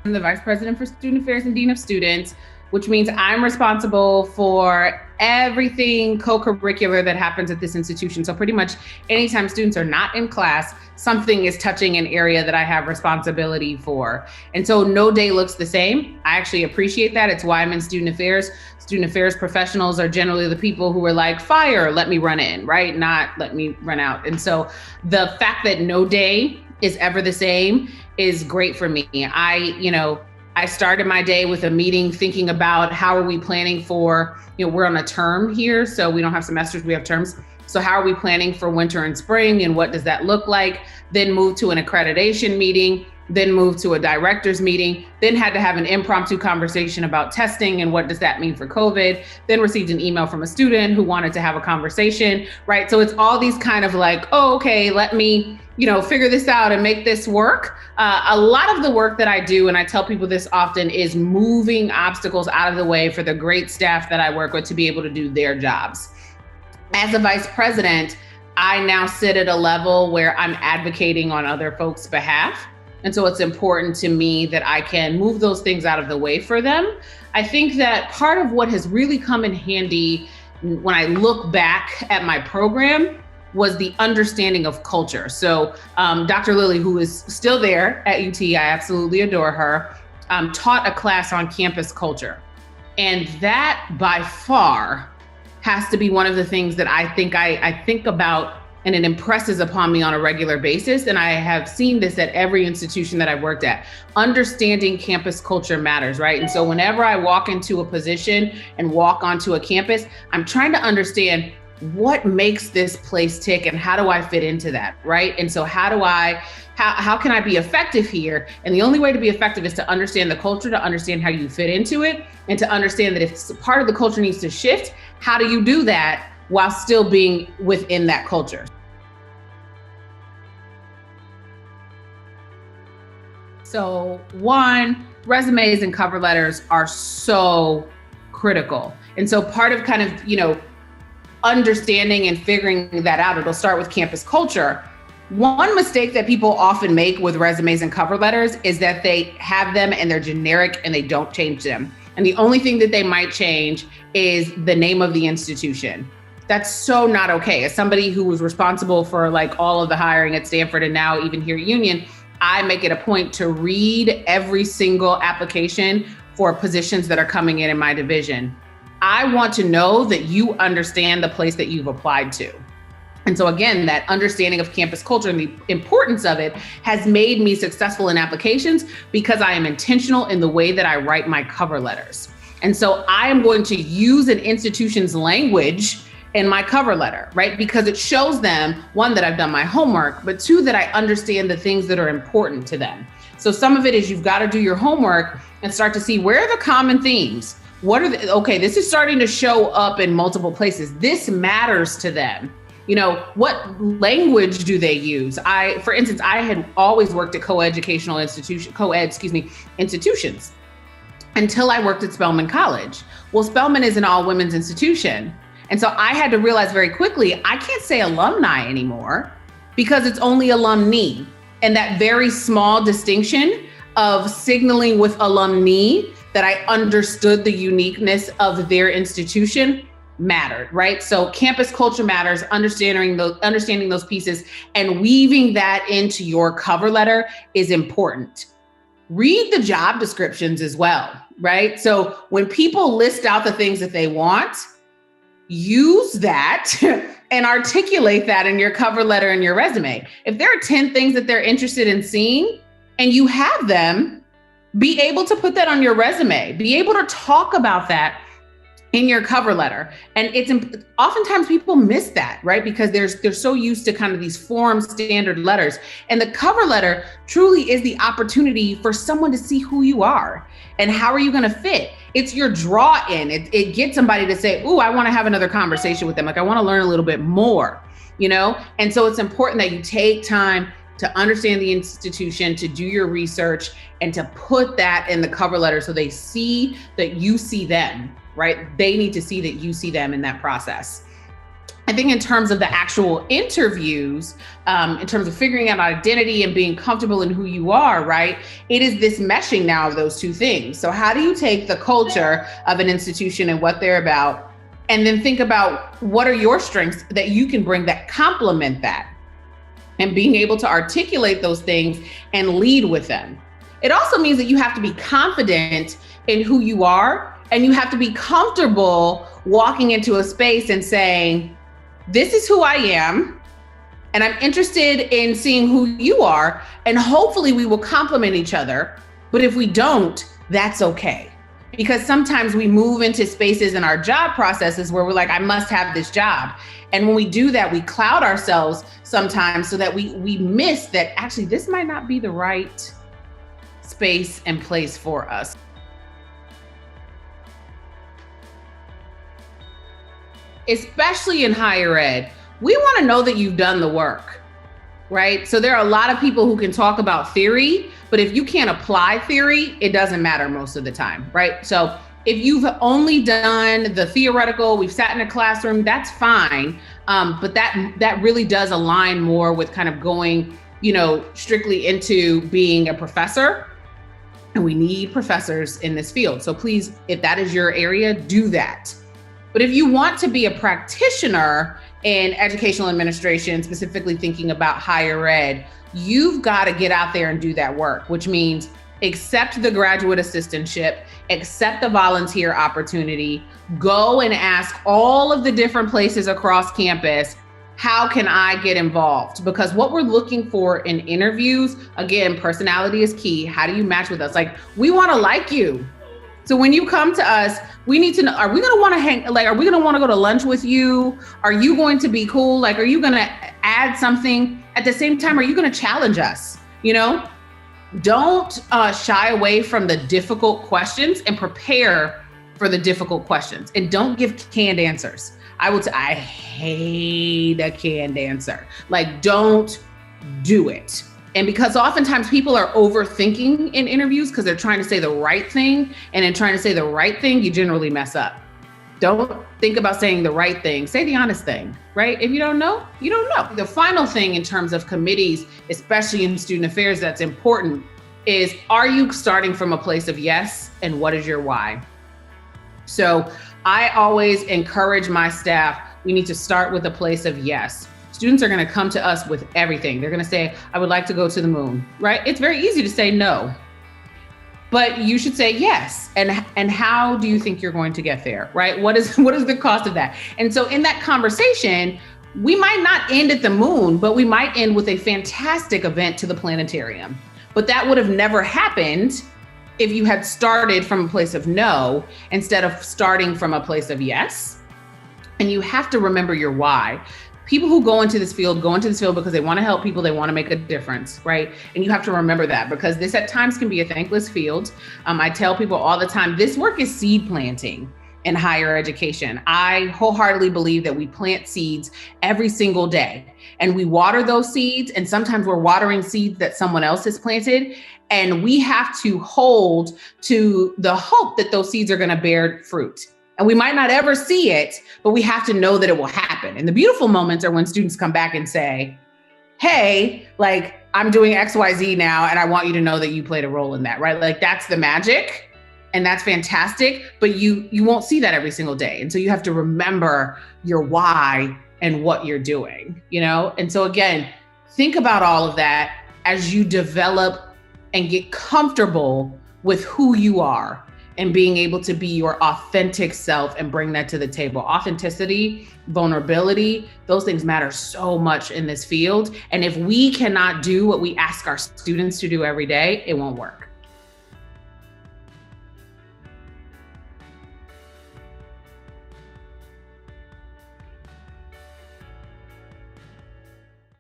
I'm the Vice President for Student Affairs and Dean of Students, which means I'm responsible for everything co-curricular that happens at this institution. So pretty much anytime students are not in class, something is touching an area that I have responsibility for. And so no day looks the same. I actually appreciate that. It's why I'm in student affairs. Student affairs professionals are generally the people who are like, fire, let me run in, right? Not let me run out. And so the fact that no day is ever the same is great for me. I started my day with a meeting thinking about how are we planning for, we're on a term here, so we don't have semesters, we have terms. So how are we planning for winter and spring, and what does that look like? Then move to an accreditation meeting, then move to a director's meeting, then had to have an impromptu conversation about testing and what does that mean for COVID, then received an email from a student who wanted to have a conversation, right? So it's all these kind of like, oh, okay, let me, figure this out and make this work. A lot of the work that I do, and I tell people this often, is moving obstacles out of the way for the great staff that I work with to be able to do their jobs. As a vice president, I now sit at a level where I'm advocating on other folks' behalf. And so it's important to me that I can move those things out of the way for them. I think that part of what has really come in handy when I look back at my program was the understanding of culture. So Dr. Lilly, who is still there at UT, I absolutely adore her, taught a class on campus culture. And that by far has to be one of the things that I think about, and it impresses upon me on a regular basis. And I have seen this at every institution that I've worked at. Understanding campus culture matters, right? And so whenever I walk into a position and walk onto a campus, I'm trying to understand what makes this place tick and how do I fit into that, right? And so how can I be effective here? And the only way to be effective is to understand the culture, to understand how you fit into it, and to understand that if part of the culture needs to shift, how do you do that while still being within that culture? So one, resumes and cover letters are so critical. And so part of kind of, understanding and figuring that out, it'll start with campus culture. One mistake that people often make with resumes and cover letters is that they have them and they're generic and they don't change them. And the only thing that they might change is the name of the institution. That's so not okay. As somebody who was responsible for like all of the hiring at Stanford and now even here at Union, I make it a point to read every single application for positions that are coming in my division. I want to know that you understand the place that you've applied to. And so again, that understanding of campus culture and the importance of it has made me successful in applications because I am intentional in the way that I write my cover letters. And so I am going to use an institution's language in my cover letter, right? Because it shows them, one, that I've done my homework, but two, that I understand the things that are important to them. So some of it is you've got to do your homework and start to see where are the common themes. Okay, this is starting to show up in multiple places. This matters to them. What language do they use? For instance, I had always worked at co-educational institutions until I worked at Spelman College. Well, Spelman is an all-women's institution. And so I had to realize very quickly, I can't say alumni anymore because it's only alumni. And that very small distinction of signaling with alumni that I understood the uniqueness of their institution mattered, right? So campus culture matters, understanding those pieces and weaving that into your cover letter is important. Read the job descriptions as well, right? So when people list out the things that they want, use that and articulate that in your cover letter and your resume. If there are 10 things that they're interested in seeing and you have them, be able to put that on your resume, be able to talk about that in your cover letter. And oftentimes people miss that, right? Because they're so used to kind of these form standard letters. And the cover letter truly is the opportunity for someone to see who you are and how are you going to fit. It's your draw in. It gets somebody to say, "Ooh, I want to have another conversation with them. Like I want to learn a little bit more," And so it's important that you take time to understand the institution, to do your research, and to put that in the cover letter so they see that you see them, right? They need to see that you see them in that process. I think in terms of the actual interviews, in terms of figuring out identity and being comfortable in who you are, right? It is this meshing now of those two things. So how do you take the culture of an institution and what they're about, and then think about what are your strengths that you can bring that complement that, and being able to articulate those things and lead with them. It also means that you have to be confident in who you are, and you have to be comfortable walking into a space and saying, this is who I am, and I'm interested in seeing who you are, and hopefully we will complement each other. But if we don't, that's okay. Because sometimes we move into spaces in our job processes where we're like, I must have this job. And when we do that, we cloud ourselves sometimes so that we miss that actually this might not be the right space and place for us. Especially in higher ed, we want to know that you've done the work, right? So there are a lot of people who can talk about theory, but if you can't apply theory, it doesn't matter most of the time, right? So if you've only done the theoretical, we've sat in a classroom, that's fine. But that really does align more with kind of going, strictly into being a professor. And we need professors in this field. So please, if that is your area, do that. But if you want to be a practitioner in educational administration, specifically thinking about higher ed, you've got to get out there and do that work, which means accept the graduate assistantship, accept the volunteer opportunity, go and ask all of the different places across campus, how can I get involved? Because what we're looking for in interviews, again, personality is key. How do you match with us? Like, we want to like you. So when you come to us, we need to know, are we going to want to hang, like, are we going to want to go to lunch with you? Are you going to be cool? Like, are you going to add something? At the same time, are you going to challenge us? Don't shy away from the difficult questions, and prepare for the difficult questions. And don't give canned answers. I hate a canned answer. Like, don't do it. And because oftentimes people are overthinking in interviews because they're trying to say the right thing. And in trying to say the right thing, you generally mess up. Don't think about saying the right thing. Say the honest thing, right? If you don't know, you don't know. The final thing in terms of committees, especially in student affairs, that's important is, are you starting from a place of yes? And what is your why? So I always encourage my staff, we need to start with a place of yes. Students are going to come to us with everything. They're going to say, I would like to go to the moon, right? It's very easy to say no, but you should say yes. And how do you think you're going to get there, right? What is the cost of that? And so in that conversation, we might not end at the moon, but we might end with a fantastic event to the planetarium. But that would have never happened if you had started from a place of no, instead of starting from a place of yes. And you have to remember your why. People who go into this field because they want to help people, they want to make a difference, right? And you have to remember that, because this at times can be a thankless field. I tell people all the time, this work is seed planting in higher education. I wholeheartedly believe that we plant seeds every single day, and we water those seeds. And sometimes we're watering seeds that someone else has planted. And we have to hold to the hope that those seeds are going to bear fruit. And we might not ever see it, but we have to know that it will happen. And the beautiful moments are when students come back and say, hey, like, I'm doing XYZ now, and I want you to know that you played a role in that, right? Like, that's the magic, and that's fantastic, but you won't see that every single day. And so you have to remember your why and what you're doing, And so again, think about all of that as you develop and get comfortable with who you are, and being able to be your authentic self and bring that to the table. Authenticity, vulnerability, those things matter so much in this field. And if we cannot do what we ask our students to do every day, it won't work.